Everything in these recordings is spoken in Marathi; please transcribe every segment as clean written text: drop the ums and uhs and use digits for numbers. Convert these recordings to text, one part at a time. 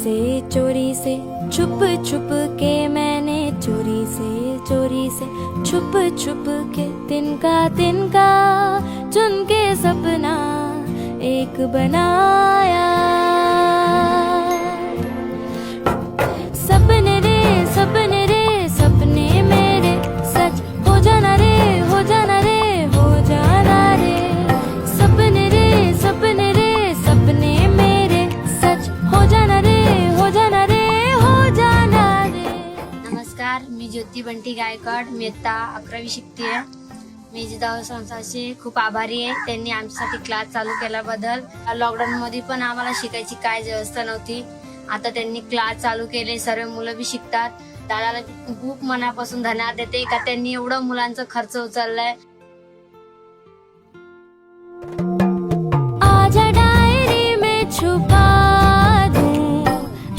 चोरी से छुप छुप के मैंने चोरी से छुप छुप के तिनका चुन के सपना एक बनाया। सपने रे सपने मेरे सच हो जाना रे हो जाना रे हो जाना रे। सपने रे सपने मेरे सच हो जाना रे हो जाना रे हो जाना रे। नमस्कार, मी ज्योती बंटी गायकवाड, मी इयत्ता 11वी शिकतेय। मी जिजाऊ संस्थांचे खूप आभारी आहे, त्यांनी आमच्यासाठी क्लास चालू केल्याबद्दल। लॉकडाऊन मध्ये पण आम्हाला शिकायची काय व्यवस्था नव्हती, आता त्यांनी क्लास चालू केले, सर्व मुलं बी शिकतात। दादाला खूप मनापासून धन्यवाद देते का त्यांनी एवढं मुलांचा खर्च उचललाय। आजा डायरी में छुपा दूं,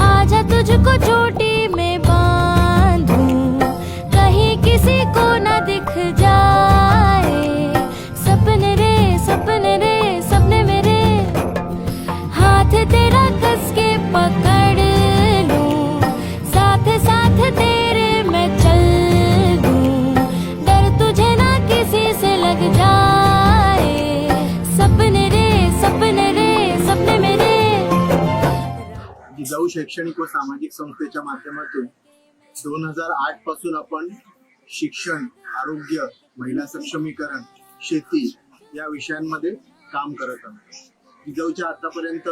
आजा तुझको चोटी में बांधूं, कहीं किसी को न दिख जाए। सपने रे सपने मेरे हाथ तेरा कस के पकड़ लूं, साथ साथ तेरे मैं चल दूं, डर तुझे ना किसी से लग जाए। सपने मेरे। जिजाऊ शैक्षणिक व सामाजिक संस्थेच्या माध्यमातून 2008 पासून आपण शिक्षण, आरोग्य, महिला सक्षमीकरण, शेती या विषयांमध्ये काम करत आहोत। जिजाऊच्या आतापर्यंत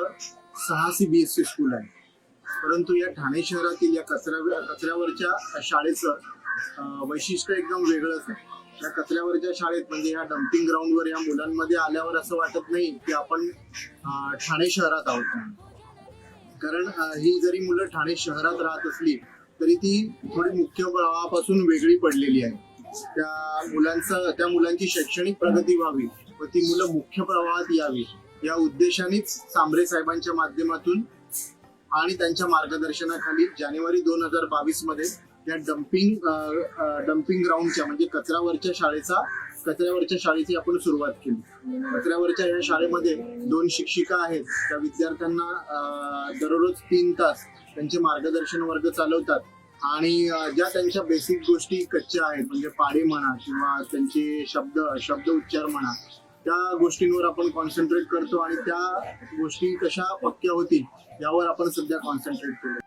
6 CBSE स्कूल आहे, परंतु या ठाणे शहरातील या कचऱ्यावरच्या शाळेचं वैशिष्ट्य एकदम वेगळंच आहे। या कचऱ्यावरच्या शाळेत म्हणजे या डम्पिंग ग्राउंडवर या मुलांमध्ये आल्यावर असं वाटत नाही की आपण ठाणे शहरात आहोत म्हणून। कारण ही जरी मुलं ठाणे शहरात राहत असली तरी ती थोडी मुख्य प्रवाहापासून वेगळी पडलेली आहे। त्या मुलांची शैक्षणिक प्रगती व्हावी व ती मुलं मुख्य प्रवाहात यावी या उद्देशानेच सांबरे साहेबांच्या माध्यमातून आणि त्यांच्या मार्गदर्शनाखाली जानेवारी 2022 मध्ये या डम्पिंग ग्राउंडच्या म्हणजे कचऱ्यावरच्या शाळेची आपण सुरुवात केली। कचऱ्यावरच्या या शाळेमध्ये 2 शिक्षिका आहेत, त्या विद्यार्थ्यांना दररोज 3 तास त्यांचे मार्गदर्शन वर्ग चालवतात आणि ज्या त्यांच्या बेसिक गोष्टी कच्च्या आहेत म्हणजे पाढे म्हणा किंवा त्यांचे शब्द उच्चार म्हणा, त्या गोष्टींवर आपण कॉन्सन्ट्रेट करतो आणि त्या गोष्टी कशा पक्क्या होतील यावर आपण सध्या कॉन्सन्ट्रेट केलं।